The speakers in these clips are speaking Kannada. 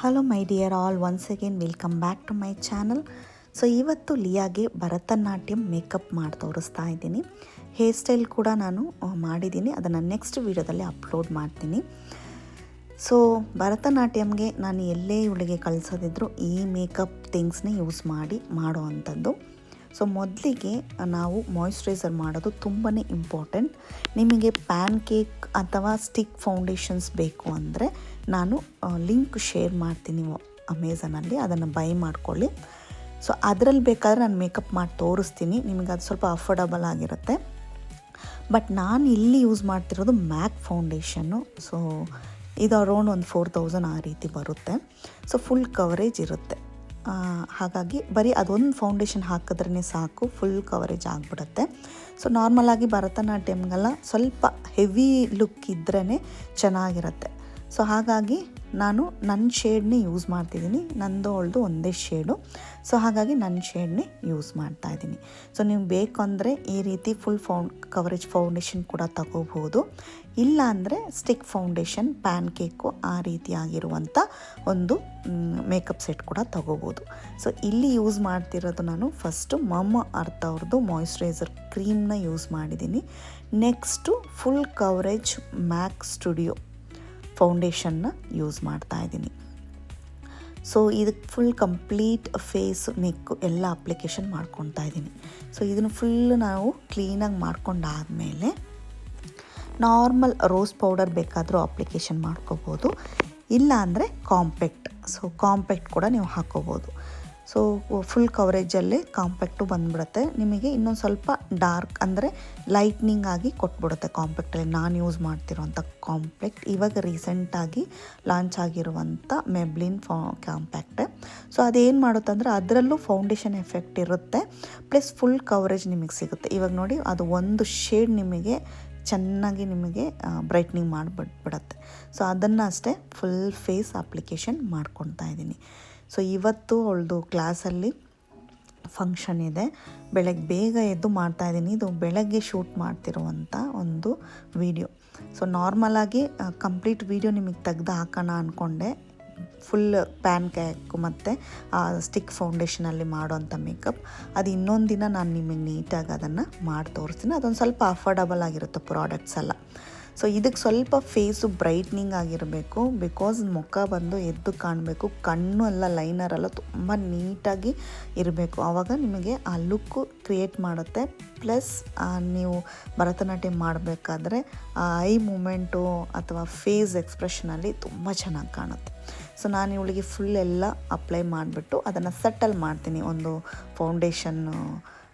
Hello my dear all, once again welcome back to my channel. So ಇವತ್ತು ಲಿಯಾಗೆ ಭರತನಾಟ್ಯಂ ಮೇಕಪ್ ಮಾಡಿ ತೋರಿಸ್ತಾ ಇದ್ದೀನಿ. ಹೇರ್ ಸ್ಟೈಲ್ ಕೂಡ ನಾನು ಮಾಡಿದ್ದೀನಿ, ಅದನ್ನು ನೆಕ್ಸ್ಟ್ ವೀಡಿಯೋದಲ್ಲಿ ಅಪ್ಲೋಡ್ ಮಾಡ್ತೀನಿ. ಸೊ ಭರತನಾಟ್ಯಂಗೆ ನಾನು ಎಲ್ಲೇ ಇವಳಿಗೆ ಕಳಿಸೋದಿದ್ರು ಈ ಮೇಕಪ್ ಥಿಂಗ್ಸ್ನೇ ಯೂಸ್ ಮಾಡಿ ಮಾಡೋ ಅಂಥದ್ದು. ಸೊ ಮೊದಲಿಗೆ ನಾವು ಮಾಯಿಶ್ಚರೈಸರ್ ಮಾಡೋದು ತುಂಬಾ ಇಂಪಾರ್ಟೆಂಟ್. ನಿಮಗೆ ಪ್ಯಾನ್ ಕೇಕ್ ಅಥವಾ ಸ್ಟಿಕ್ ಫೌಂಡೇಶನ್ಸ್ ಬೇಕು ಅಂದರೆ ನಾನು ಲಿಂಕ್ ಶೇರ್ ಮಾಡ್ತೀನಿ ಅಮೆಝಾನಲ್ಲಿ, ಅದನ್ನು ಬೈ ಮಾಡ್ಕೊಳ್ಳಿ. ಸೊ ಅದರಲ್ಲಿ ಬೇಕಾದರೆ ನಾನು ಮೇಕಪ್ ಮಾಡಿ ತೋರಿಸ್ತೀನಿ, ನಿಮಗೆ ಅದು ಸ್ವಲ್ಪ ಅಫೋರ್ಡಬಲ್ ಆಗಿರುತ್ತೆ. ಬಟ್ ನಾನು ಇಲ್ಲಿ ಯೂಸ್ ಮಾಡ್ತಿರೋದು ಮ್ಯಾಕ್ ಫೌಂಡೇಶನ್ನು. ಸೊ ಇದು ಅರೌಂಡ್ ಒಂದು 4000 ಆ ರೀತಿ ಬರುತ್ತೆ. ಸೊ ಫುಲ್ ಕವರೇಜ್ ಇರುತ್ತೆ. ಹಾಗಾಗಿ ಬರೀ ಅದೊಂದು ಫೌಂಡೇಶನ್ ಹಾಕಿದ್ರೇ ಸಾಕು, ಫುಲ್ ಕವರೇಜ್ ಆಗಿಬಿಡುತ್ತೆ. ಸೊ ನಾರ್ಮಲಾಗಿ ಭರತನಾಟ್ಯಂಗೆಲ್ಲ ಸ್ವಲ್ಪ ಹೆವಿ ಲುಕ್ ಇದ್ರೇ ಚೆನ್ನಾಗಿರುತ್ತೆ. ಸೊ ಹಾಗಾಗಿ ನಾನು ನನ್ನ ಶೇಡ್ನೇ ಯೂಸ್ ಮಾಡ್ತಿದ್ದೀನಿ. ನಂದು ಅವಳದು ಒಂದೇ ಶೇಡು. ಸೊ ಹಾಗಾಗಿ ನನ್ನ ಶೇಡ್ನೇ ಯೂಸ್ ಮಾಡ್ತಾಯಿದ್ದೀನಿ. ಸೊ ನೀವು ಬೇಕು ಅಂದರೆ ಈ ರೀತಿ ಫುಲ್ ಕವರೇಜ್ ಫೌಂಡೇಶನ್ ಕೂಡ ತಗೋಬೋದು. ಇಲ್ಲ ಅಂದರೆ ಸ್ಟಿಕ್ ಫೌಂಡೇಶನ್, ಪ್ಯಾನ್ ಕೇಕು ಆ ರೀತಿಯಾಗಿರುವಂಥ ಒಂದು ಮೇಕಪ್ ಸೆಟ್ ಕೂಡ ತಗೋಬೋದು. ಸೊ ಇಲ್ಲಿ ಯೂಸ್ ಮಾಡ್ತಿರೋದು ನಾನು ಫಸ್ಟು ಮಮ್ಮ ಅರ್ಥ ಅವ್ರದ್ದು ಮಾಯಿಶ್ಚರೈಸರ್ ಕ್ರೀಮ್ನ ಯೂಸ್ ಮಾಡಿದ್ದೀನಿ. ನೆಕ್ಸ್ಟು ಫುಲ್ ಕವರೇಜ್ ಮ್ಯಾಕ್ ಸ್ಟುಡಿಯೋ ಫೌಂಡೇಶನ್ನ ಯೂಸ್ ಮಾಡ್ತಾ ಇದ್ದೀನಿ. ಸೊ ಇದಕ್ಕೆ ಫುಲ್ ಕಂಪ್ಲೀಟ್ ಫೇಸ್, ನೆಕ್ಕು ಎಲ್ಲ ಅಪ್ಲಿಕೇಶನ್ ಮಾಡ್ಕೊತಾ ಇದ್ದೀನಿ. ಸೊ ಇದನ್ನು ಫುಲ್ ನಾವು ಕ್ಲೀನಾಗಿ ಮಾಡ್ಕೊಂಡಾದಮೇಲೆ ನಾರ್ಮಲ್ ರೋಸ್ ಪೌಡರ್ ಬೇಕಾದರೂ ಅಪ್ಲಿಕೇಶನ್ ಮಾಡ್ಕೋಬೋದು. ಇಲ್ಲ ಅಂದರೆ ಕಾಂಪ್ಯಾಕ್ಟ್, ಸೊ ಕಾಂಪ್ಯಾಕ್ಟ್ ಕೂಡ ನೀವು ಹಾಕೋಬೋದು. ಸೊ ಫುಲ್ ಕವರೇಜಲ್ಲೇ ಕಾಂಪ್ಯಾಕ್ಟು ಬಂದುಬಿಡುತ್ತೆ. ನಿಮಗೆ ಇನ್ನೊಂದು ಸ್ವಲ್ಪ ಡಾರ್ಕ್ ಅಂದರೆ ಲೈಟ್ನಿಂಗ್ ಆಗಿ ಕೊಟ್ಬಿಡುತ್ತೆ ಕಾಂಪ್ಯಾಕ್ಟಲ್ಲಿ. ನಾನು ಯೂಸ್ ಮಾಡ್ತಿರೋಂಥ ಕಾಂಪ್ಯಾಕ್ಟ್ ಇವಾಗ ರೀಸೆಂಟಾಗಿ ಲಾಂಚ್ ಆಗಿರುವಂಥ ಮೆಬ್ಲಿನ್ ಕಾಂಪ್ಯಾಕ್ಟ್. ಸೊ ಅದೇನು ಮಾಡುತ್ತೆ ಅಂದರೆ ಅದರಲ್ಲೂ ಫೌಂಡೇಶನ್ ಎಫೆಕ್ಟ್ ಇರುತ್ತೆ, ಪ್ಲಸ್ ಫುಲ್ ಕವರೇಜ್ ನಿಮಗೆ ಸಿಗುತ್ತೆ. ಇವಾಗ ನೋಡಿ, ಅದು ಒಂದು ಶೇಡ್ ನಿಮಗೆ ಚೆನ್ನಾಗಿ ನಿಮಗೆ ಬ್ರೈಟ್ನಿಂಗ್ ಮಾಡಿಬಿಟ್ಬಿಡತ್ತೆ. ಸೊ ಅದನ್ನು ಅಷ್ಟೇ ಫುಲ್ ಫೇಸ್ ಅಪ್ಲಿಕೇಶನ್ ಮಾಡ್ಕೊತಾ ಇದ್ದೀನಿ. ಸೊ ಇವತ್ತು ಅವಳದು ಕ್ಲಾಸಲ್ಲಿ ಫಂಕ್ಷನ್ ಇದೆ, ಬೆಳಗ್ಗೆ ಬೇಗ ಎದ್ದು ಮಾಡ್ತಾಯಿದ್ದೀನಿ. ಇದು ಬೆಳಗ್ಗೆ ಶೂಟ್ ಮಾಡ್ತಿರುವಂಥ ಒಂದು ವಿಡಿಯೋ. ಸೊ ನಾರ್ಮಲಾಗಿ ಕಂಪ್ಲೀಟ್ ವಿಡಿಯೋ ನಿಮಗೆ ತೆಗ್ದು ಹಾಕೋಣ ಅಂದ್ಕೊಂಡೆ. ಫುಲ್ ಪ್ಯಾನ್ ಕೇಕ್ ಮತ್ತು ಸ್ಟಿಕ್ ಫೌಂಡೇಶನಲ್ಲಿ ಮಾಡೋವಂಥ ಮೇಕಪ್ ಅದು ಇನ್ನೊಂದು ದಿನ ನಾನು ನಿಮಗೆ ನೀಟಾಗಿ ಅದನ್ನು ಮಾಡಿ ತೋರಿಸ್ತೀನಿ. ಅದೊಂದು ಸ್ವಲ್ಪ ಅಫೋರ್ಡಬಲ್ ಆಗಿರುತ್ತೆ ಪ್ರಾಡಕ್ಟ್ಸ್ ಎಲ್ಲ. ಸೊ ಇದಕ್ಕೆ ಸ್ವಲ್ಪ ಫೇಸು ಬ್ರೈಟ್ನಿಂಗ್ ಆಗಿರಬೇಕು, ಬಿಕಾಸ್ ಮುಖ ಬಂದು ಎದ್ದು ಕಾಣಬೇಕು, ಕಣ್ಣು ಎಲ್ಲ ಲೈನರೆಲ್ಲ ತುಂಬ ನೀಟಾಗಿ ಇರಬೇಕು. ಆವಾಗ ನಿಮಗೆ ಆ ಲುಕ್ಕು ಕ್ರಿಯೇಟ್ ಮಾಡುತ್ತೆ. ಪ್ಲಸ್ ನೀವು ಭರತನಾಟ್ಯ ಮಾಡಬೇಕಾದ್ರೆ ಆ ಐ ಮೂಮೆಂಟು ಅಥವಾ ಫೇಸ್ ಎಕ್ಸ್ಪ್ರೆಷನಲ್ಲಿ ತುಂಬ ಚೆನ್ನಾಗಿ ಕಾಣುತ್ತೆ. ಸೊ ನಾನು ಇವಳಿಗೆ ಫುಲ್ ಎಲ್ಲ ಅಪ್ಲೈ ಮಾಡಿಬಿಟ್ಟು ಅದನ್ನು ಸೆಟಲ್ ಮಾಡ್ತೀನಿ. ಒಂದು ಫೌಂಡೇಶನ್ನು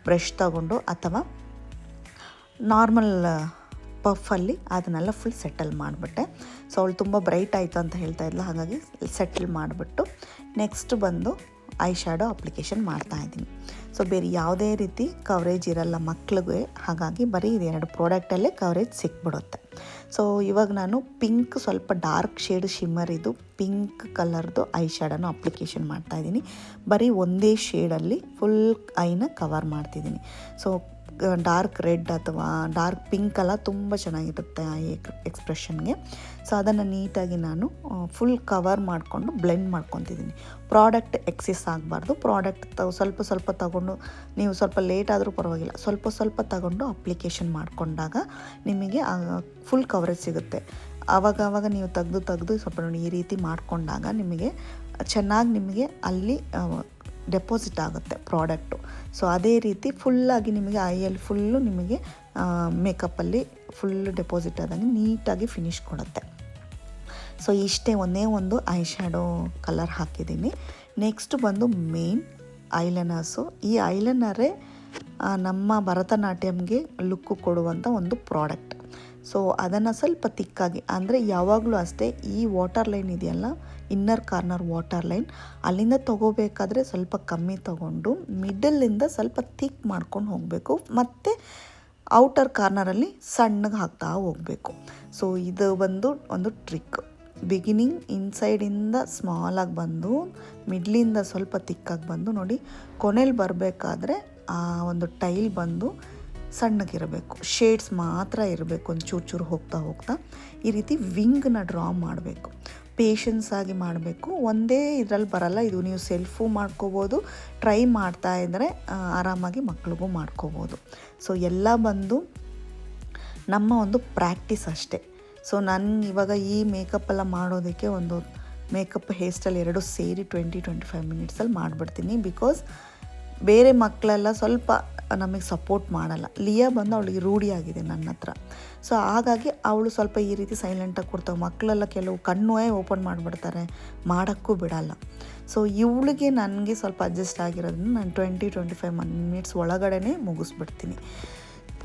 ಬ್ರಷ್ ತಗೊಂಡು ಅಥವಾ ನಾರ್ಮಲ್ ಪಫಲ್ಲಿ ಅದನ್ನೆಲ್ಲ ಫುಲ್ ಸೆಟಲ್ ಮಾಡಿಬಿಟ್ಟೆ. ಸೊ ಅವಳು ತುಂಬ ಬ್ರೈಟ್ ಆಯಿತು ಅಂತ ಹೇಳ್ತಾ ಇದ್ಲು, ಹಾಗಾಗಿ ಸೆಟಲ್ ಮಾಡಿಬಿಟ್ಟು ನೆಕ್ಸ್ಟ್ ಬಂದು ಐ ಶ್ಯಾಡೋ ಅಪ್ಲಿಕೇಶನ್ ಮಾಡ್ತಾಯಿದ್ದೀನಿ. ಸೊ ಬೇರೆ ಯಾವುದೇ ರೀತಿ ಕವರೇಜ್ ಇರಲ್ಲ ಮಕ್ಳಿಗೆ, ಹಾಗಾಗಿ ಬರೀ ಇದೆರಡು ಪ್ರಾಡಕ್ಟಲ್ಲೇ ಕವರೇಜ್ ಸಿಕ್ಬಿಡುತ್ತೆ. ಸೊ ಇವಾಗ ನಾನು ಪಿಂಕ್, ಸ್ವಲ್ಪ ಡಾರ್ಕ್ ಶೇಡ್ ಶಿಮ್ಮರ್ ಇದು ಪಿಂಕ್ ಕಲರ್ದು ಐ ಶ್ಯಾಡೋನ ಅಪ್ಲಿಕೇಶನ್ ಮಾಡ್ತಾಯಿದ್ದೀನಿ. ಬರೀ ಒಂದೇ ಶೇಡಲ್ಲಿ ಫುಲ್ ಐನ ಕವರ್ ಮಾಡ್ತಿದ್ದೀನಿ. ಸೊ ಡಾರ್ಕ್ ರೆಡ್ ಅಥವಾ ಡಾರ್ಕ್ ಪಿಂಕ್ ಎಲ್ಲ ತುಂಬ ಚೆನ್ನಾಗಿರುತ್ತೆ ಆ ಎಕ್ಸ್ಪ್ರೆಷನ್ಗೆ. ಸೊ ಅದನ್ನು ನೀಟಾಗಿ ನಾನು ಫುಲ್ ಕವರ್ ಮಾಡಿಕೊಂಡು ಬ್ಲೆಂಡ್ ಮಾಡ್ಕೊತಿದ್ದೀನಿ. ಪ್ರಾಡಕ್ಟ್ ಎಕ್ಸೆಸ್ ಆಗಬಾರ್ದು. ಪ್ರಾಡಕ್ಟ್ ಸ್ವಲ್ಪ ಸ್ವಲ್ಪ ತಗೊಂಡು, ನೀವು ಸ್ವಲ್ಪ ಲೇಟ್ ಆದರೂ ಪರವಾಗಿಲ್ಲ, ಸ್ವಲ್ಪ ಸ್ವಲ್ಪ ತಗೊಂಡು ಅಪ್ಲಿಕೇಶನ್ ಮಾಡಿಕೊಂಡಾಗ ನಿಮಗೆ ಫುಲ್ ಕವರೇಜ್ ಸಿಗುತ್ತೆ. ಆವಾಗ ನೀವು ತೆಗೆದು ಸ್ವಲ್ಪ ನೋಡಿ ಈ ರೀತಿ ಮಾಡಿಕೊಂಡಾಗ ನಿಮಗೆ ಚೆನ್ನಾಗಿ ನಿಮಗೆ ಅಲ್ಲಿ ಡೆಪಾಸಿಟ್ ಆಗುತ್ತೆ ಪ್ರಾಡಕ್ಟು. ಸೊ ಅದೇ ರೀತಿ ಫುಲ್ಲಾಗಿ ನಿಮಗೆ ಐಯಲ್ಲಿ ಫುಲ್ಲು ನಿಮಗೆ ಮೇಕಪ್ಪಲ್ಲಿ ಫುಲ್ ಡೆಪಾಸಿಟ್ ಆದಂಗೆ ನೀಟಾಗಿ ಫಿನಿಶ್ ಕೊಡುತ್ತೆ. ಸೊ ಇಷ್ಟೇ, ಒಂದೇ ಒಂದು ಐ ಶ್ಯಾಡೋ ಕಲರ್ ಹಾಕಿದ್ದೀನಿ. ನೆಕ್ಸ್ಟ್ ಬಂದು ಮೇನ್ ಐಲೈನರ್ಸು. ಈ ಐಲೈನರೇ ನಮ್ಮ ಭರತನಾಟ್ಯಂಗೆ ಲುಕ್ಕು ಕೊಡುವಂಥ ಒಂದು ಪ್ರಾಡಕ್ಟ್. ಸೊ ಅದನ್ನು ಸ್ವಲ್ಪ ತಿಕ್ಕಾಗಿ, ಅಂದರೆ ಯಾವಾಗಲೂ ಅಷ್ಟೇ ಈ ವಾಟರ್ ಲೈನ್ ಇದೆಯಲ್ಲ, ಇನ್ನರ್ ಕಾರ್ನರ್ ವಾಟರ್ ಲೈನ್, ಅಲ್ಲಿಂದ ತೊಗೋಬೇಕಾದ್ರೆ ಸ್ವಲ್ಪ ಕಮ್ಮಿ ತೊಗೊಂಡು ಮಿಡಲಿಂದ ಸ್ವಲ್ಪ ತಿಕ್ ಮಾಡ್ಕೊಂಡು ಹೋಗಬೇಕು, ಮತ್ತು ಔಟರ್ ಕಾರ್ನರಲ್ಲಿ ಸಣ್ಣಗೆ ಹಾಕ್ತಾ ಹೋಗಬೇಕು. ಸೊ ಇದು ಬಂದು ಒಂದು ಟ್ರಿಕ್. ಬಿಗಿನಿಂಗ್ ಇನ್ಸೈಡಿಂದ ಸ್ಮಾಲಾಗಿ ಬಂದು ಮಿಡ್ಲಿಂದ ಸ್ವಲ್ಪ ತಿಕ್ಕಾಗಿ ಬಂದು ನೋಡಿ, ಕೊನೆಯಲ್ಲಿ ಬರಬೇಕಾದ್ರೆ ಆ ಒಂದು ಟೈಲ್ ಬಂದು ಸಣ್ಣಗಿರಬೇಕು, ಶೇಡ್ಸ್ ಮಾತ್ರ ಇರಬೇಕು, ಒಂದು ಚೂರು ಹೋಗ್ತಾ ಈ ರೀತಿ ವಿಂಗ್ನ ಡ್ರಾ ಮಾಡಬೇಕು. ಪೇಷನ್ಸ್ ಆಗಿ ಮಾಡಬೇಕು. ಒಂದೇ ಇದರಲ್ಲಿ ಬರಲ್ಲ, ಇದು ನೀವು ಸೆಲ್ಫು ಮಾಡ್ಕೋಬೋದು, ಟ್ರೈ ಮಾಡ್ತಾ ಇದ್ದರೆ ಆರಾಮಾಗಿ ಮಕ್ಳಿಗೂ ಮಾಡ್ಕೋಬೋದು. ಸೊ ಎಲ್ಲ ಬಂದು ನಮ್ಮ ಒಂದು ಪ್ರಾಕ್ಟೀಸ್ ಅಷ್ಟೇ. ಸೊ ನಾನು ಇವಾಗ ಈ ಮೇಕಪ್ಪೆಲ್ಲ ಮಾಡೋದಕ್ಕೆ ಒಂದು ಮೇಕಪ್ ಹೇರ್ ಸ್ಟೈಲ್ ಎರಡೂ ಸೇರಿ 20-25 ಮಿನಿಟ್ಸಲ್ಲಿ ಮಾಡಿಬಿಡ್ತೀನಿ. ಬಿಕಾಸ್ ಬೇರೆ ಮಕ್ಕಳೆಲ್ಲ ಸ್ವಲ್ಪ ನಮಗೆ ಸಪೋರ್ಟ್ ಮಾಡಲ್ಲ. ಲಿಯಾ ಬಂದು ಅವಳಿಗೆ ರೂಢಿಯಾಗಿದೆ ನನ್ನ ಹತ್ರ. ಸೊ ಹಾಗಾಗಿ ಅವಳು ಸ್ವಲ್ಪ ಈ ರೀತಿ ಸೈಲೆಂಟಾಗಿ ಕೊಡ್ತಾವೆ. ಮಕ್ಕಳೆಲ್ಲ ಕೆಲವು ಕಣ್ಣು ಓಪನ್ ಮಾಡಿಬಿಡ್ತಾರೆ, ಮಾಡೋಕ್ಕೂ ಬಿಡಲ್ಲ. ಸೊ ಇವಳಿಗೆ ನನಗೆ ಸ್ವಲ್ಪ ಅಡ್ಜಸ್ಟ್ ಆಗಿರೋದ್ರಿಂದ ನಾನು 20-25 ಮಿನಿಟ್ಸ್ ಒಳಗಡೆ ಮುಗಿಸ್ಬಿಡ್ತೀನಿ.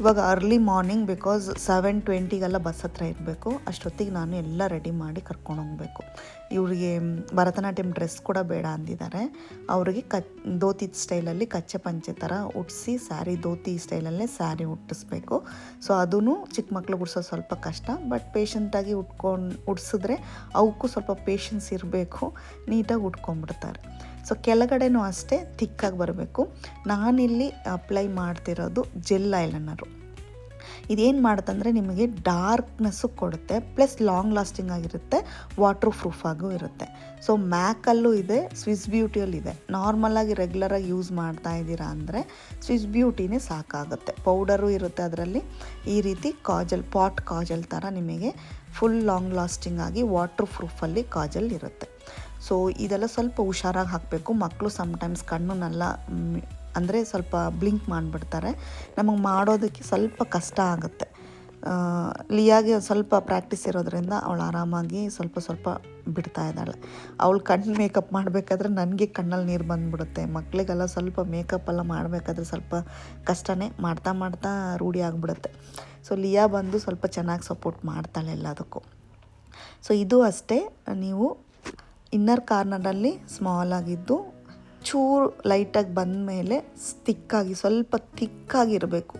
ಇವಾಗ ಅರ್ಲಿ ಮಾರ್ನಿಂಗ್, ಬಿಕಾಸ್ 7:20ಗೆಲ್ಲ ಬಸ್ ಹತ್ರ ಇರಬೇಕು. ಅಷ್ಟೊತ್ತಿಗೆ ನಾನು ಎಲ್ಲ ರೆಡಿ ಮಾಡಿ ಕರ್ಕೊಂಡು ಹೋಗಬೇಕು. ಇವರಿಗೆ ಭರತನಾಟ್ಯಂ ಡ್ರೆಸ್ ಕೂಡ ಬೇಡ ಅಂದಿದ್ದಾರೆ. ಅವರಿಗೆ ಧೋತಿ ಸ್ಟೈಲಲ್ಲಿ ಕಚ್ಚೆ ಪಂಚೆ ಥರ ಉಡಿಸಿ ಸ್ಯಾರಿ, ಧೋತಿ ಸ್ಟೈಲಲ್ಲೇ ಸ್ಯಾರಿ ಉಟ್ಟಿಸ್ಬೇಕು. ಸೊ ಅದೂ ಚಿಕ್ಕ ಮಕ್ಳಿಗೆ ಉಡ್ಸೋದು ಸ್ವಲ್ಪ ಕಷ್ಟ, ಬಟ್ ಪೇಷಂಟಾಗಿ ಉಡ್ಸಿದ್ರೆ ಅವಕ್ಕೂ ಸ್ವಲ್ಪ ಪೇಷನ್ಸ್ ಇರಬೇಕು, ನೀಟಾಗಿ ಉಟ್ಕೊಂಡ್ಬಿಡ್ತಾರೆ. ಸೊ ಕೆಳಗಡೆನೂ ಅಷ್ಟೇ ಥಿಕ್ಕಾಗಿ ಬರಬೇಕು. ನಾನಿಲ್ಲಿ ಅಪ್ಲೈ ಮಾಡ್ತಿರೋದು ಜೆಲ್ ಐಲೈನರು. ಇದೇನು ಮಾಡುತ್ತಂದರೆ ನಿಮಗೆ ಡಾರ್ಕ್ನೆಸ್ಸು ಕೊಡುತ್ತೆ, ಪ್ಲಸ್ ಲಾಂಗ್ ಲಾಸ್ಟಿಂಗ್ ಆಗಿರುತ್ತೆ, ವಾಟರ್ ಪ್ರೂಫ್ ಆಗೂ ಇರುತ್ತೆ. ಸೊ ಮ್ಯಾಕಲ್ಲೂ ಇದೆ, ಸ್ವಿಸ್ ಬ್ಯೂಟಿಯಲ್ಲಿದೆ. ನಾರ್ಮಲಾಗಿ ರೆಗ್ಯುಲರಾಗಿ ಯೂಸ್ ಮಾಡ್ತಾ ಇದ್ದೀರಾ ಅಂದರೆ ಸ್ವಿಸ್ ಬ್ಯೂಟಿನೇ ಸಾಕಾಗುತ್ತೆ. ಪೌಡರು ಇರುತ್ತೆ ಅದರಲ್ಲಿ. ಈ ರೀತಿ ಕಾಜಲ್, ಪಾಟ್ ಕಾಜಲ್ ಥರ ನಿಮಗೆ ಫುಲ್ ಲಾಂಗ್ ಲಾಸ್ಟಿಂಗ್ ಆಗಿ ವಾಟರ್ ಪ್ರೂಫಲ್ಲಿ ಕಾಜಲ್ ಇರುತ್ತೆ. ಸೊ ಇದೆಲ್ಲ ಸ್ವಲ್ಪ ಹುಷಾರಾಗಿ ಹಾಕಬೇಕು. ಮಕ್ಕಳು ಸಮ್ಟೈಮ್ಸ್ ಕಣ್ಣನ್ನೆಲ್ಲ ಅಂದರೆ ಸ್ವಲ್ಪ ಬ್ಲಿಂಕ್ ಮಾಡಿಬಿಡ್ತಾರೆ. ನಮಗೆ ಮಾಡೋದಕ್ಕೆ ಸ್ವಲ್ಪ ಕಷ್ಟ ಆಗುತ್ತೆ. ಲಿಯಾಗೆ ಸ್ವಲ್ಪ ಪ್ರಾಕ್ಟೀಸ್ ಇರೋದ್ರಿಂದ ಅವಳು ಆರಾಮಾಗಿ ಸ್ವಲ್ಪ ಬಿಡ್ತಾ ಇದ್ದಾಳೆ. ಅವಳು ಕಣ್ಣು ಮೇಕಪ್ ಮಾಡಬೇಕಾದ್ರೆ ನನಗೆ ಕಣ್ಣಲ್ಲಿ ನೀರು ಬಂದುಬಿಡುತ್ತೆ. ಮಕ್ಕಳಿಗೆಲ್ಲ ಸ್ವಲ್ಪ ಮೇಕಪ್ಪೆಲ್ಲ ಮಾಡಬೇಕಾದ್ರೆ ಸ್ವಲ್ಪ ಕಷ್ಟನೇ, ಮಾಡ್ತಾ ರೂಢಿ ಆಗಿಬಿಡುತ್ತೆ. ಸೊ ಲಿಯಾ ಬಂದು ಸ್ವಲ್ಪ ಚೆನ್ನಾಗಿ ಸಪೋರ್ಟ್ ಮಾಡ್ತಾಳೆ ಎಲ್ಲದಕ್ಕೂ. ಸೊ ಇದು ಅಷ್ಟೇ, ನೀವು ಇನ್ನರ್ ಕಾರ್ನರಲ್ಲಿ ಸ್ಮಾಲ್ ಆಗಿದ್ದು ಚೂರು ಲೈಟಾಗಿ ಬಂದ ಮೇಲೆ ಸ್ವಲ್ಪ ಥಿಕ್ಕಾಗಿರಬೇಕು.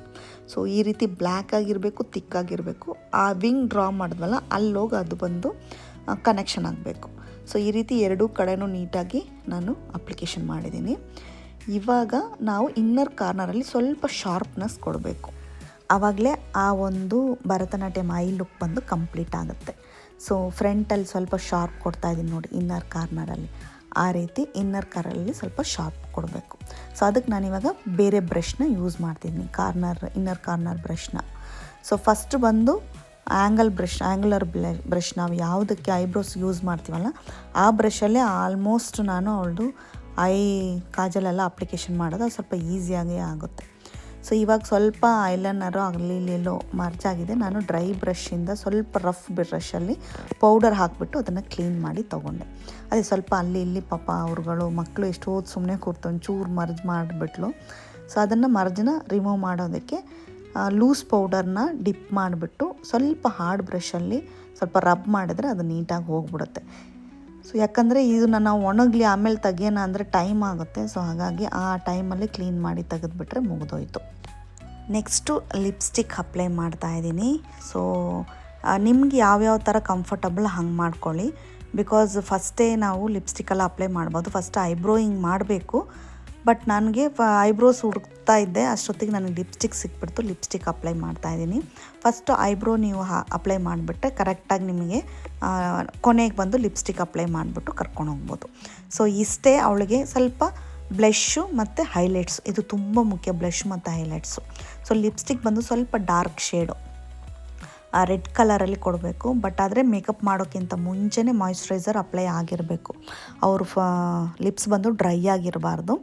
ಸೊ ಈ ರೀತಿ ಬ್ಲ್ಯಾಕ್ ಆಗಿರಬೇಕು, ಥಿಕ್ಕಾಗಿರಬೇಕು. ಆ ವಿಂಗ್ ಡ್ರಾ ಮಾಡಿದ್ವಲ್ಲ ಅಲ್ಲೋಗಿ ಅದು ಬಂದು ಕನೆಕ್ಷನ್ ಆಗಬೇಕು. ಸೊ ಈ ರೀತಿ ಎರಡೂ ಕಡೆನೂ ನೀಟಾಗಿ ನಾನು ಅಪ್ಲಿಕೇಶನ್ ಮಾಡಿದ್ದೀನಿ. ಇವಾಗ ನಾವು ಇನ್ನರ್ ಕಾರ್ನರಲ್ಲಿ ಸ್ವಲ್ಪ ಶಾರ್ಪ್ನೆಸ್ ಕೊಡಬೇಕು. ಆವಾಗಲೇ ಆ ಒಂದು ಭರತನಾಟ್ಯಂ ಐ ಲುಕ್ ಬಂದು ಕಂಪ್ಲೀಟ್ ಆಗುತ್ತೆ. ಸೊ ಫ್ರಂಟಲ್ಲಿ ಸ್ವಲ್ಪ ಶಾರ್ಪ್ ಕೊಡ್ತಾಯಿದ್ದೀನಿ ನೋಡಿ, ಇನ್ನರ್ ಕಾರ್ನರಲ್ಲಿ. ಆ ರೀತಿ ಇನ್ನರ್ ಕಾರ್ನಲ್ಲಿ ಸ್ವಲ್ಪ ಶಾರ್ಪ್ ಕೊಡಬೇಕು. ಸೊ ಅದಕ್ಕೆ ನಾನಿವಾಗ ಬೇರೆ ಬ್ರಷ್ನ ಯೂಸ್ ಮಾಡ್ತಿದ್ದೀನಿ, ಇನ್ನರ್ ಕಾರ್ನರ್ ಬ್ರಷ್ನ. ಸೊ ಫಸ್ಟ್ ಬಂದು ಆ್ಯಂಗ್ಯುಲರ್ ಬ್ರಷ್ ನಾವು ಯಾವುದಕ್ಕೆ ಐಬ್ರೋಸ್ ಯೂಸ್ ಮಾಡ್ತೀವಲ್ಲ ಆ ಬ್ರಷಲ್ಲೇ ಆಲ್ಮೋಸ್ಟ್ ನಾನು ಅವಳದು ಕಾಜಲೆಲ್ಲ ಅಪ್ಲಿಕೇಶನ್ ಮಾಡೋದು ಅದು ಸ್ವಲ್ಪ ಈಸಿಯಾಗೇ ಆಗುತ್ತೆ. ಸೊ ಇವಾಗ ಸ್ವಲ್ಪ ಐಲೈನರು ಅಲ್ಲಿ ಇಲ್ಲೆಲ್ಲೋ ಮರ್ಜ್ ಆಗಿದೆ. ನಾನು ಡ್ರೈ ಬ್ರಷಿಂದ ಸ್ವಲ್ಪ ರಫ್ ಬ್ರಷಲ್ಲಿ ಪೌಡರ್ ಹಾಕಿಬಿಟ್ಟು ಅದನ್ನು ಕ್ಲೀನ್ ಮಾಡಿ ತೊಗೊಂಡೆ. ಅದೇ ಸ್ವಲ್ಪ ಅಲ್ಲಿ ಇಲ್ಲಿ ಪಾಪ ಅವ್ರುಗಳು ಮಕ್ಕಳು ಎಷ್ಟೊತ್ತು ಸುಮ್ಮನೆ ಕೂರ್ತೊಂದು ಚೂರು ಮರ್ಜ್ ಮಾಡಿಬಿಟ್ಲು. ಸೊ ಅದನ್ನು ಮರ್ಜನ್ನ ರಿಮೂವ್ ಮಾಡೋದಕ್ಕೆ ಲೂಸ್ ಪೌಡರ್ನ ಡಿಪ್ ಮಾಡಿಬಿಟ್ಟು ಸ್ವಲ್ಪ ಹಾರ್ಡ್ ಬ್ರಷಲ್ಲಿ ಸ್ವಲ್ಪ ರಬ್ ಮಾಡಿದ್ರೆ ಅದು ನೀಟಾಗಿ ಹೋಗ್ಬಿಡುತ್ತೆ. ಸೊ ಯಾಕಂದರೆ ಇದನ್ನು ನಾವು ಒಣಗಲಿ ಆಮೇಲೆ ತೆಗಿಯೋಣ ಅಂದರೆ ಟೈಮ್ ಆಗುತ್ತೆ. ಸೊ ಹಾಗಾಗಿ ಆ ಟೈಮಲ್ಲಿ ಕ್ಲೀನ್ ಮಾಡಿ ತೆಗೆದುಬಿಟ್ರೆ ಮುಗಿದೋಯ್ತು. ನೆಕ್ಸ್ಟು ಲಿಪ್ಸ್ಟಿಕ್ ಅಪ್ಲೈ ಮಾಡ್ತಾಯಿದ್ದೀನಿ. ಸೊ ನಿಮ್ಗೆ ಯಾವ್ಯಾವ ಥರ ಕಂಫರ್ಟಬಲ್ ಹಂಗೆ ಮಾಡ್ಕೊಳ್ಳಿ. ಬಿಕಾಸ್ ಫಸ್ಟೇ ನಾವು ಲಿಪ್ಸ್ಟಿಕ್ಕೆಲ್ಲ ಅಪ್ಲೈ ಮಾಡ್ಬೋದು. ಫಸ್ಟ್ ಐಬ್ರೋಯಿಂಗ್ ಮಾಡಬೇಕು. ಬಟ್ ನನಗೆ ಐಬ್ರೋಸ್ ಹುಡುಕ್ತಾ ಇದ್ದೆ, ಅಷ್ಟೊತ್ತಿಗೆ ನನಗೆ ಲಿಪ್ಸ್ಟಿಕ್ ಸಿಕ್ಬಿಡ್ತು. ಲಿಪ್ಸ್ಟಿಕ್ ಅಪ್ಲೈ ಮಾಡ್ತಾಯಿದ್ದೀನಿ. ಫಸ್ಟು ಐಬ್ರೋ ನೀವು ಅಪ್ಲೈ ಮಾಡಿಬಿಟ್ರೆ ಕರೆಕ್ಟಾಗಿ ನಿಮಗೆ ಕೊನೆಗೆ ಬಂದು ಲಿಪ್ಸ್ಟಿಕ್ ಅಪ್ಲೈ ಮಾಡಿಬಿಟ್ಟು ಕರ್ಕೊಂಡು ಹೋಗ್ಬೋದು. ಸೊ ಇಷ್ಟೇ. ಅವಳಿಗೆ ಸ್ವಲ್ಪ ಬ್ಲಷ್ಷು ಮತ್ತು ಹೈಲೈಟ್ಸು, ಇದು ತುಂಬ ಮುಖ್ಯ, ಬ್ಲಷ್ ಮತ್ತು ಹೈಲೈಟ್ಸು. ಸೊ ಲಿಪ್ಸ್ಟಿಕ್ ಬಂದು ಸ್ವಲ್ಪ ಡಾರ್ಕ್ ಶೇಡು ರೆಡ್ ಕಲರಲ್ಲಿ ಕೊಡಬೇಕು. ಬಟ್ ಆದರೆ ಮೇಕಪ್ ಮಾಡೋಕ್ಕಿಂತ ಮುಂಚೆನೇ ಮಾಯಿಶ್ಚರೈಸರ್ ಅಪ್ಲೈ ಆಗಿರಬೇಕು. ಅವರು ಲಿಪ್ಸ್ ಬಂದು ಡ್ರೈ ಆಗಿರಬಾರ್ದು,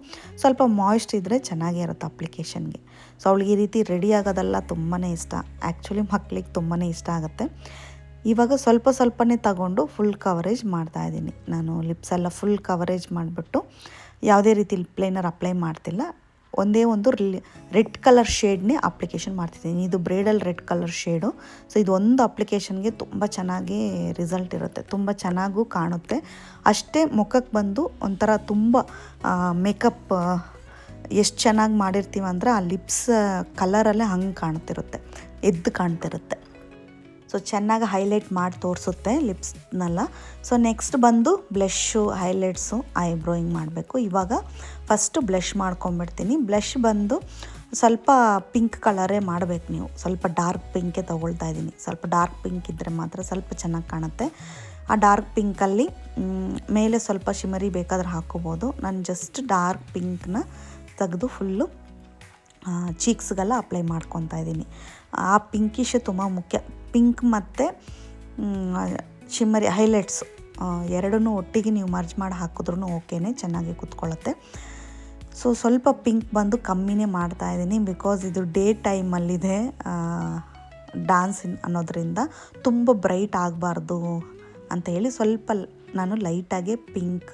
ಸ್ವಲ್ಪ ಮಾಯ್ಸ್ಟ್ ಇದ್ದರೆ ಚೆನ್ನಾಗೇ ಇರುತ್ತೆ ಅಪ್ಲಿಕೇಶನ್ಗೆ. ಸೊ ಅವಳಿಗೆ ಈ ರೀತಿ ರೆಡಿ ಆಗೋದೆಲ್ಲ ತುಂಬಾ ಇಷ್ಟ. ಆ್ಯಕ್ಚುಲಿ ಮಕ್ಕಳಿಗೆ ತುಂಬಾ ಇಷ್ಟ ಆಗುತ್ತೆ. ಇವಾಗ ಸ್ವಲ್ಪನೇ ತಗೊಂಡು ಫುಲ್ ಕವರೇಜ್ ಮಾಡ್ತಾಯಿದ್ದೀನಿ. ನಾನು ಲಿಪ್ಸೆಲ್ಲ ಫುಲ್ ಕವರೇಜ್ ಮಾಡಿಬಿಟ್ಟು ಯಾವುದೇ ರೀತಿ ಲಿಪ್ ಲೈನರ್ ಅಪ್ಲೈ ಮಾಡ್ತಿಲ್ಲ. ಒಂದೇ ಒಂದು ರೆಡ್ ಕಲರ್ ಶೇಡ್ನೇ ಅಪ್ಲಿಕೇಶನ್ ಮಾಡ್ತಿದ್ದೀನಿ. ಇದು bridal red colour shade. So ಇದು ಒಂದು ಅಪ್ಲಿಕೇಶನ್ಗೆ ತುಂಬ ಚೆನ್ನಾಗಿ ರಿಸಲ್ಟ್ ಇರುತ್ತೆ, ತುಂಬ ಚೆನ್ನಾಗೂ ಕಾಣುತ್ತೆ. ಅಷ್ಟೇ ಮುಖಕ್ಕೆ ಬಂದು ಒಂಥರ ತುಂಬ ಮೇಕಪ್ ಎಷ್ಟು ಚೆನ್ನಾಗಿ ಮಾಡಿರ್ತೀವಿ ಅಂದರೆ ಆ ಲಿಪ್ಸ್ ಕಲರಲ್ಲೇ ಹಂಗೆ ಕಾಣ್ತಿರುತ್ತೆ, ಎದ್ದು ಕಾಣ್ತಿರುತ್ತೆ. ಸೊ ಚೆನ್ನಾಗಿ ಹೈಲೈಟ್ ಮಾಡಿ ತೋರಿಸುತ್ತೆ ಲಿಪ್ಸ್ನೆಲ್ಲ. ಸೊ ನೆಕ್ಸ್ಟ್ ಬಂದು ಬ್ಲಷ್ಷು, ಹೈಲೈಟ್ಸು, ಐಬ್ರೋಯಿಂಗ್ ಮಾಡಬೇಕು. ಇವಾಗ ಫಸ್ಟು ಬ್ಲಷ್ ಮಾಡ್ಕೊಂಬಿಡ್ತೀನಿ. ಬ್ಲಷ್ ಬಂದು ಸ್ವಲ್ಪ ಪಿಂಕ್ ಕಲರೇ ಮಾಡಬೇಕು ನೀವು. ಸ್ವಲ್ಪ ಡಾರ್ಕ್ ಪಿಂಕೇ ತೊಗೊಳ್ತಾ ಇದ್ದೀನಿ. ಸ್ವಲ್ಪ ಡಾರ್ಕ್ ಪಿಂಕ್ ಇದ್ದರೆ ಮಾತ್ರ ಸ್ವಲ್ಪ ಚೆನ್ನಾಗಿ ಕಾಣುತ್ತೆ. ಆ ಡಾರ್ಕ್ ಪಿಂಕಲ್ಲಿ ಮೇಲೆ ಸ್ವಲ್ಪ ಶಿಮರಿ ಬೇಕಾದ್ರೆ ಹಾಕ್ಕೋಬೋದು. ನಾನು ಜಸ್ಟ್ ಡಾರ್ಕ್ ಪಿಂಕ್ನ ತೆಗೆದು ಫುಲ್ಲು ಚೀಕ್ಸ್ಗೆಲ್ಲ ಅಪ್ಲೈ ಮಾಡ್ಕೊತಾ ಇದ್ದೀನಿ. ಆ ಪಿಂಕಿಶ್ ತುಂಬ ಮುಖ್ಯ. ಪಿಂಕ್ ಮತ್ತು ಶಿಮ್ಮರಿ ಹೈಲೈಟ್ಸು ಎರಡನ್ನೂ ಒಟ್ಟಿಗೆ ನೀವು ಮರ್ಜ್ ಮಾಡಿ ಹಾಕಿದ್ರೂ ಓಕೆನೇ, ಚೆನ್ನಾಗಿ ಕೂತ್ಕೊಳ್ಳುತ್ತೆ. ಸೊ ಸ್ವಲ್ಪ ಪಿಂಕ್ ಬಂದು ಕಮ್ಮಿನೇ ಮಾಡ್ತಾಯಿದ್ದೀನಿ, ಬಿಕಾಸ್ ಇದು ಡೇ ಟೈಮಲ್ಲಿದೆ ಡ್ಯಾನ್ಸ್ ಅನ್ನೋದರಿಂದ ತುಂಬ ಬ್ರೈಟ್ ಆಗಬಾರ್ದು ಅಂತ ಹೇಳಿ ಸ್ವಲ್ಪ ನಾನು ಲೈಟಾಗಿ ಪಿಂಕ್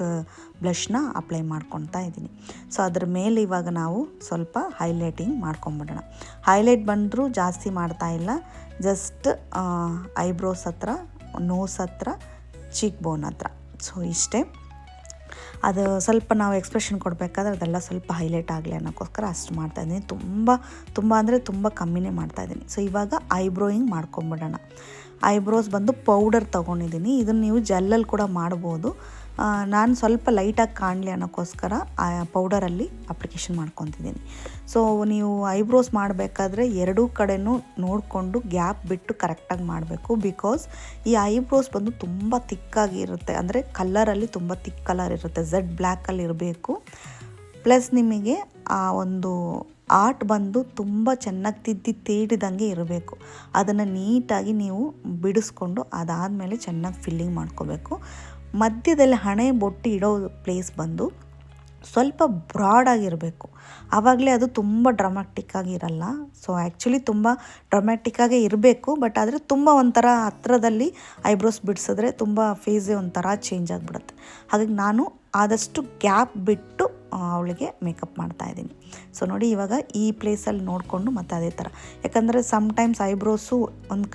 ಬ್ಲಷ್ನ ಅಪ್ಲೈ ಮಾಡ್ಕೊತಾ ಇದ್ದೀನಿ. ಸೊ ಅದ್ರ ಮೇಲೆ ಇವಾಗ ನಾವು ಸ್ವಲ್ಪ ಹೈಲೈಟಿಂಗ್ ಮಾಡ್ಕೊಂಬಿಡೋಣ. ಹೈಲೈಟ್ ಬಂದರೂ ಜಾಸ್ತಿ ಮಾಡ್ತಾಯಿಲ್ಲ, ಜಸ್ಟ್ ಐಬ್ರೋಸ್ ಹತ್ರ, ನೋಸ್ ಹತ್ರ, ಚೀಕ್ ಬೋನ್ ಹತ್ರ. ಸೊ ಇಷ್ಟೇ. ಅದು ಸ್ವಲ್ಪ ನಾವು ಎಕ್ಸ್ಪ್ರೆಷನ್ ಕೊಡಬೇಕಾದ್ರೆ ಅದೆಲ್ಲ ಸ್ವಲ್ಪ ಹೈಲೈಟ್ ಆಗಲಿ ಅನ್ನೋಕ್ಕೋಸ್ಕರ ಅಷ್ಟು ಮಾಡ್ತಾಯಿದ್ದೀನಿ. ತುಂಬ ಅಂದರೆ ತುಂಬ ಕಮ್ಮಿನೇ ಮಾಡ್ತಾಯಿದ್ದೀನಿ. ಸೊ ಇವಾಗ ಐಬ್ರೋಯಿಂಗ್ ಮಾಡ್ಕೊಂಬಿಡೋಣ. ಐಬ್ರೋಸ್ ಬಂದು ಪೌಡರ್ ತೊಗೊಂಡಿದ್ದೀನಿ. ಇದನ್ನು ನೀವು ಜೆಲ್ಲಲ್ಲಿ ಕೂಡ ಮಾಡ್ಬೋದು. ನಾನು ಸ್ವಲ್ಪ ಲೈಟಾಗಿ ಕಾಣಲಿ ಅನ್ನೋಕ್ಕೋಸ್ಕರ ಪೌಡರಲ್ಲಿ ಅಪ್ಲಿಕೇಶನ್ ಮಾಡ್ಕೊತಿದ್ದೀನಿ. ಸೊ ನೀವು ಐಬ್ರೋಸ್ ಮಾಡಬೇಕಾದ್ರೆ ಎರಡೂ ಕಡೆನೂ ನೋಡಿಕೊಂಡು ಗ್ಯಾಪ್ ಬಿಟ್ಟು ಕರೆಕ್ಟಾಗಿ ಮಾಡಬೇಕು. ಬಿಕಾಸ್ ಈ ಐಬ್ರೋಸ್ ಬಂದು ತುಂಬ ತಿಕ್ಕಾಗಿರುತ್ತೆ, ಅಂದರೆ ಕಲ್ಲರಲ್ಲಿ ತುಂಬ ತಿಕ್ ಕಲರ್ ಇರುತ್ತೆ, ಝೆಡ್ ಬ್ಲ್ಯಾಕಲ್ಲಿ ಇರಬೇಕು. ಪ್ಲಸ್ ನಿಮಗೆ ಆ ಒಂದು ಆರ್ಟ್ ಬಂದು ತುಂಬ ಚೆನ್ನಾಗಿ ತೀಡಿದಂಗೆ ಇರಬೇಕು. ಅದನ್ನು ನೀಟಾಗಿ ನೀವು ಬಿಡಿಸ್ಕೊಂಡು ಅದಾದಮೇಲೆ ಚೆನ್ನಾಗಿ ಫಿಲ್ಲಿಂಗ್ ಮಾಡ್ಕೋಬೇಕು. ಮಧ್ಯದಲ್ಲಿ ಹಣೆ ಬೊಟ್ಟು ಇಡೋ ಪ್ಲೇಸ್ ಬಂದು ಸ್ವಲ್ಪ ಬ್ರಾಡಾಗಿರಬೇಕು, ಆವಾಗಲೇ ಅದು ತುಂಬ ಡ್ರಾಮ್ಯಾಟಿಕ್ಕಾಗಿ ಇರಲ್ಲ. ಸೊ ಆ್ಯಕ್ಚುಲಿ ತುಂಬ ಡ್ರಾಮ್ಯಾಟಿಕ್ಕಾಗೇ ಇರಬೇಕು, ಬಟ್ ಆದರೆ ತುಂಬ ಒಂಥರ ಹತ್ರದಲ್ಲಿ ಐಬ್ರೋಸ್ ಬಿಡಿಸಿದ್ರೆ ತುಂಬ ಫೇಸೇ ಒಂಥರ ಚೇಂಜ್ ಆಗಿಬಿಡುತ್ತೆ. ಹಾಗಾಗಿ ನಾನು ಆದಷ್ಟು ಗ್ಯಾಪ್ ಬಿಟ್ಟು ಅವಳಿಗೆ ಮೇಕಪ್ ಮಾಡ್ತಾಯಿದ್ದೀನಿ. ಸೊ ನೋಡಿ, ಇವಾಗ ಈ ಪ್ಲೇಸಲ್ಲಿ ನೋಡಿಕೊಂಡು ಮತ್ತು ಅದೇ ಥರ, ಯಾಕಂದರೆ ಸಮ್ಟೈಮ್ಸ್ ಐಬ್ರೋಸು ಒಂದು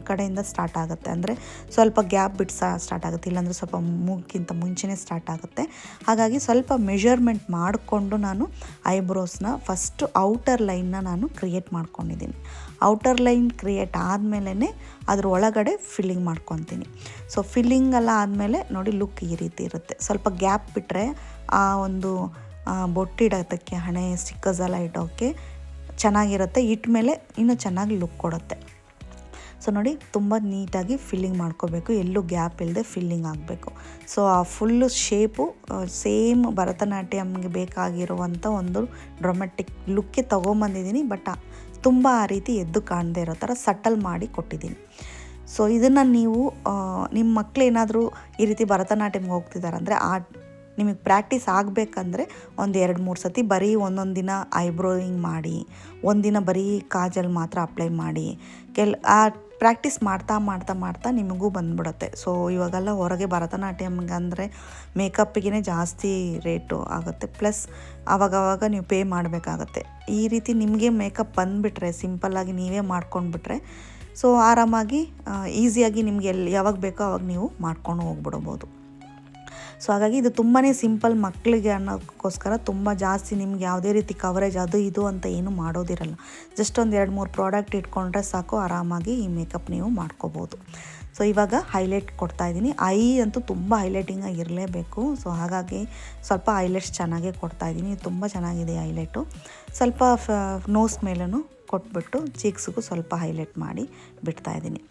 ಕಡೆಯಿಂದ ಸ್ಟಾರ್ಟ್ ಆಗುತ್ತೆ, ಅಂದರೆ ಸ್ವಲ್ಪ ಗ್ಯಾಪ್ ಬಿಟ್ಟು ಸ್ಟಾರ್ಟ್ ಆಗುತ್ತೆ, ಇಲ್ಲಾಂದರೆ ಸ್ವಲ್ಪ ಮೂಗಿಗಿಂತ ಮುಂಚೆನೇ ಸ್ಟಾರ್ಟ್ ಆಗುತ್ತೆ. ಹಾಗಾಗಿ ಸ್ವಲ್ಪ ಮೆಷರ್ಮೆಂಟ್ ಮಾಡಿಕೊಂಡು ನಾನು ಐಬ್ರೋಸ್ನ ಫಸ್ಟು ಔಟರ್ ಲೈನ್ನ ನಾನು ಕ್ರಿಯೇಟ್ ಮಾಡ್ಕೊಂಡಿದ್ದೀನಿ. ಔಟರ್ ಲೈನ್ ಕ್ರಿಯೇಟ್ ಆದಮೇಲೆ ಅದ್ರ ಒಳಗಡೆ ಫಿಲ್ಲಿಂಗ್ ಮಾಡ್ಕೊತೀನಿ. ಸೊ ಫಿಲ್ಲಿಂಗೆಲ್ಲ ಆದಮೇಲೆ ನೋಡಿ ಲುಕ್ ಈ ರೀತಿ ಇರುತ್ತೆ. ಸ್ವಲ್ಪ ಗ್ಯಾಪ್ ಬಿಟ್ಟರೆ ಆ ಒಂದು ಬೊಟ್ಟಿಡೋದಕ್ಕೆ, ಹಣೆ ಸ್ಟಿಕ್ಕರ್ಸ್ ಎಲ್ಲ ಇಡೋಕ್ಕೆ ಚೆನ್ನಾಗಿರುತ್ತೆ, ಇಟ್ಮೇಲೆ ಇನ್ನೂ ಚೆನ್ನಾಗಿ ಲುಕ್ ಕೊಡುತ್ತೆ. ಸೊ ನೋಡಿ, ತುಂಬ ನೀಟಾಗಿ ಫಿಲ್ಲಿಂಗ್ ಮಾಡ್ಕೋಬೇಕು, ಎಲ್ಲೂ ಗ್ಯಾಪ್ ಇಲ್ಲದೆ ಫಿಲ್ಲಿಂಗ್ ಆಗಬೇಕು. ಸೊ ಆ ಫುಲ್ಲು ಶೇಪು ಸೇಮ್ ಭರತನಾಟ್ಯಮ್ಗೆ ಬೇಕಾಗಿರುವಂಥ ಒಂದು ಡ್ರಾಮ್ಯಾಟಿಕ್ ಲುಕ್ಕೆ ತೊಗೊಂಬಂದಿದ್ದೀನಿ, ಬಟ್ ತುಂಬ ಆ ರೀತಿ ಎದ್ದು ಕಾಣದೇ ಇರೋ ಥರ ಸಟಲ್ ಮಾಡಿ ಕೊಟ್ಟಿದ್ದೀನಿ. ಸೊ ಇದನ್ನು ನೀವು ನಿಮ್ಮ ಮಕ್ಕಳು ಏನಾದರೂ ಈ ರೀತಿ ಭರತನಾಟ್ಯಮ್ಗೆ ಹೋಗ್ತಿದ್ದಾರೆ ಅಂದರೆ ನಿಮಗೆ ಪ್ರಾಕ್ಟೀಸ್ ಆಗಬೇಕಂದ್ರೆ ಒಂದು 2-3 ಸತಿ ಬರೀ ಒಂದೊಂದು ದಿನ ಐಬ್ರೋಯಿಂಗ್ ಮಾಡಿ, ಒಂದಿನ ಬರೀ ಕಾಜಲ್ ಮಾತ್ರ ಅಪ್ಲೈ ಮಾಡಿ, ಆ ಪ್ರಾಕ್ಟೀಸ್ ಮಾಡ್ತಾ ನಿಮಗೂ ಬಂದ್ಬಿಡುತ್ತೆ. ಸೊ ಇವಾಗೆಲ್ಲ ಹೊರಗೆ ಭರತನಾಟ್ಯಮ್ಗೆ ಅಂದರೆ ಮೇಕಪ್ಪಿಗೆ ಜಾಸ್ತಿ ರೇಟು ಆಗುತ್ತೆ, ಪ್ಲಸ್ ಆವಾಗವಾಗ ನೀವು ಪೇ ಮಾಡಬೇಕಾಗತ್ತೆ. ಈ ರೀತಿ ನಿಮಗೆ ಮೇಕಪ್ ಬಂದುಬಿಟ್ರೆ, ಸಿಂಪಲ್ಲಾಗಿ ನೀವೇ ಮಾಡ್ಕೊಂಡ್ಬಿಟ್ರೆ, ಸೊ ಆರಾಮಾಗಿ ಈಸಿಯಾಗಿ ನಿಮಗೆ ಯಾವಾಗ ಬೇಕೋ ಆವಾಗ ನೀವು ಮಾಡ್ಕೊಂಡು ಹೋಗ್ಬಿಡ್ಬೋದು. ಸೊ ಹಾಗಾಗಿ ಇದು ತುಂಬಾ ಸಿಂಪಲ್ ಮಕ್ಕಳಿಗೆ ಅನ್ನೋಕ್ಕೋಸ್ಕರ ತುಂಬ ಜಾಸ್ತಿ ನಿಮ್ಗೆ ಯಾವುದೇ ರೀತಿ ಕವರೇಜ್ ಅದು ಇದು ಅಂತ ಏನೂ ಮಾಡೋದಿರಲ್ಲ. ಜಸ್ಟ್ ಒಂದು 2-3 ಪ್ರಾಡಕ್ಟ್ ಇಟ್ಕೊಂಡ್ರೆ ಸಾಕು, ಆರಾಮಾಗಿ ಈ ಮೇಕಪ್ ನೀವು ಮಾಡ್ಕೋಬೋದು. ಸೊ ಇವಾಗ ಹೈಲೈಟ್ ಕೊಡ್ತಾಯಿದ್ದೀನಿ. ಐ ಅಂತೂ ತುಂಬ ಹೈಲೈಟಿಂಗಾಗಿ ಇರಲೇಬೇಕು. ಸೊ ಹಾಗಾಗಿ ಸ್ವಲ್ಪ ಹೈಲೈಟ್ಸ್ ಚೆನ್ನಾಗೇ ಕೊಡ್ತಾಯಿದ್ದೀನಿ. ತುಂಬ ಚೆನ್ನಾಗಿದೆ ಹೈಲೈಟು. ಸ್ವಲ್ಪ ನೋಸ್ ಮೇಲೂ ಕೊಟ್ಬಿಟ್ಟು ಚೀಕ್ಸ್ಗೂ ಸ್ವಲ್ಪ ಹೈಲೈಟ್ ಮಾಡಿ ಬಿಡ್ತಾಯಿದ್ದೀನಿ.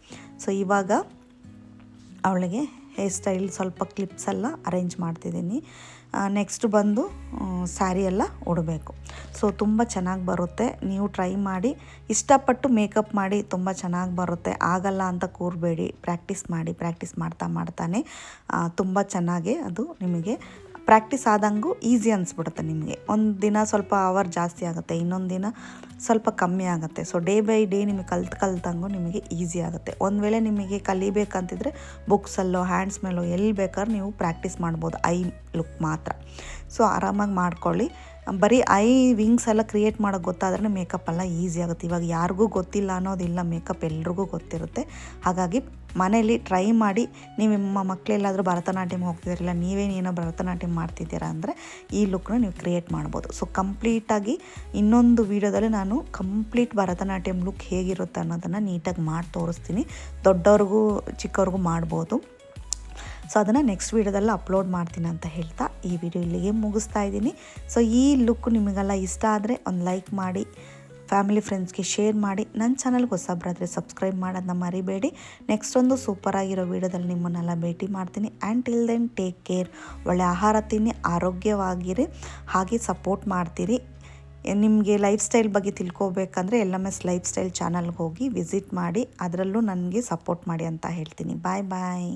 ಸೊ ಇವಾಗ ಅವಳಿಗೆ ಹೇರ್ ಸ್ಟೈಲ್ ಸ್ವಲ್ಪ ಕ್ಲಿಪ್ಸೆಲ್ಲ ಅರೇಂಜ್ ಮಾಡ್ತಿದ್ದೀನಿ. ನೆಕ್ಸ್ಟ್ ಬಂದು ಸ್ಯಾರಿ ಎಲ್ಲ ಉಡಬೇಕು. ಸೊ ತುಂಬ ಚೆನ್ನಾಗಿ ಬರುತ್ತೆ, ನೀವು ಟ್ರೈ ಮಾಡಿ, ಇಷ್ಟಪಟ್ಟು ಮೇಕಪ್ ಮಾಡಿ, ತುಂಬ ಚೆನ್ನಾಗಿ ಬರುತ್ತೆ. ಆಗಲ್ಲ ಅಂತ ಕೂರಬೇಡಿ, ಪ್ರಾಕ್ಟೀಸ್ ಮಾಡಿ, ಪ್ರಾಕ್ಟೀಸ್ ಮಾಡ್ತಾನೆ ತುಂಬ ಚೆನ್ನಾಗಿ ಅದು ನಿಮಗೆ ಪ್ರಾಕ್ಟೀಸ್ ಆದಂಗೂ ಈಸಿ ಅನಿಸ್ಬಿಡುತ್ತೆ. ನಿಮಗೆ ಒಂದು ದಿನ ಸ್ವಲ್ಪ ಅವರ್ ಜಾಸ್ತಿ ಆಗುತ್ತೆ, ಇನ್ನೊಂದು ದಿನ ಸ್ವಲ್ಪ ಕಮ್ಮಿ ಆಗುತ್ತೆ. ಸೊ ಡೇ ಬೈ ಡೇ ನಿಮಗೆ ಕಲ್ತಂಗೂ ನಿಮಗೆ ಈಸಿ ಆಗುತ್ತೆ. ಒಂದು ವೇಳೆ ನಿಮಗೆ ಕಲಿಬೇಕಂತಿದ್ರೆ ಬುಕ್ಸಲ್ಲೋ ಹ್ಯಾಂಡ್ಸ್ ಮೇಲೋ ಎಲ್ಲಿ ಬೇಕಾದ್ರೂ ನೀವು ಪ್ರಾಕ್ಟೀಸ್ ಮಾಡ್ಬೋದು, ಐ ಲುಕ್ ಮಾತ್ರ. ಸೊ ಆರಾಮಾಗಿ ಮಾಡ್ಕೊಳ್ಳಿ. ಬರೀ ಐ ವಿಂಗ್ಸ್ ಎಲ್ಲ ಕ್ರಿಯೇಟ್ ಮಾಡೋಕ್ಕೆ ಗೊತ್ತಾದ್ರೆ ಮೇಕಪ್ ಎಲ್ಲ ಈಸಿ ಆಗುತ್ತೆ. ಇವಾಗ ಯಾರಿಗೂ ಗೊತ್ತಿಲ್ಲ ಅನ್ನೋದಿಲ್ಲ, ಮೇಕಪ್ ಎಲ್ರಿಗೂ ಗೊತ್ತಿರುತ್ತೆ. ಹಾಗಾಗಿ ಮನೇಲಿ ಟ್ರೈ ಮಾಡಿ. ನೀವು ನಿಮ್ಮ ಮಕ್ಕಳೆಲ್ಲಾದರೂ ಭರತನಾಟ್ಯಮ್ ಹೋಗ್ತಿದ್ದೀರಲ್ಲ, ನೀವೇನೇನೋ ಭರತನಾಟ್ಯಮ್ ಮಾಡ್ತಿದ್ದೀರಾ ಅಂದರೆ ಈ ಲುಕ್ನ ನೀವು ಕ್ರಿಯೇಟ್ ಮಾಡ್ಬೋದು. ಸೊ ಕಂಪ್ಲೀಟಾಗಿ ಇನ್ನೊಂದು ವೀಡಿಯೋದಲ್ಲಿ ನಾನು ಕಂಪ್ಲೀಟ್ ಭರತನಾಟ್ಯಮ್ ಲುಕ್ ಹೇಗಿರುತ್ತೆ ಅನ್ನೋದನ್ನು ನೀಟಾಗಿ ಮಾಡಿ ತೋರಿಸ್ತೀನಿ. ದೊಡ್ಡವ್ರಿಗೂ ಚಿಕ್ಕವ್ರಿಗೂ ಮಾಡ್ಬೋದು. ಸೊ ಅದನ್ನು ನೆಕ್ಸ್ಟ್ ವೀಡಿಯೋದಲ್ಲಿ ಅಪ್ಲೋಡ್ ಮಾಡ್ತೀನಿ ಅಂತ ಹೇಳ್ತಾ ಈ ವಿಡಿಯೋ ಇಲ್ಲಿಗೆ ಮುಗಿಸ್ತಾ ಇದ್ದೀನಿ. ಸೊ ಈ ಲುಕ್ ನಿಮಗೆಲ್ಲ ಇಷ್ಟ ಆದರೆ ಒಂದು ಲೈಕ್ ಮಾಡಿ, ಫ್ಯಾಮಿಲಿ ಫ್ರೆಂಡ್ಸ್ಗೆ ಶೇರ್ ಮಾಡಿ. ನನ್ನ ಚಾನಲ್ಗೆ ಹೊಸಬ್ರಾದರೆ ಸಬ್ಸ್ಕ್ರೈಬ್ ಮಾಡೋದನ್ನ ಮರಿಬೇಡಿ. ನೆಕ್ಸ್ಟ್ ಒಂದು ಸೂಪರ್ ಆಗಿರೋ ವೀಡಿಯೋದಲ್ಲಿ ನಿಮ್ಮನ್ನೆಲ್ಲ ಭೇಟಿ ಮಾಡ್ತೀನಿ. And till then take care. ಒಳ್ಳೆ ಆಹಾರ ತಿನ್ನಿ, ಆರೋಗ್ಯವಾಗಿರಿ, ಹಾಗೆ ಸಪೋರ್ಟ್ ಮಾಡ್ತೀರಿ. ನಿಮಗೆ ಲೈಫ್ ಸ್ಟೈಲ್ ಬಗ್ಗೆ ತಿಳ್ಕೊಬೇಕಂದ್ರೆ LMS ಲೈಫ್ ಸ್ಟೈಲ್ ಚಾನಲ್ಗೆ ಹೋಗಿ ವಿಸಿಟ್ ಮಾಡಿ, ಅದರಲ್ಲೂ ನನಗೆ ಸಪೋರ್ಟ್ ಮಾಡಿ ಅಂತ ಹೇಳ್ತೀನಿ. ಬಾಯ್ ಬಾಯ್.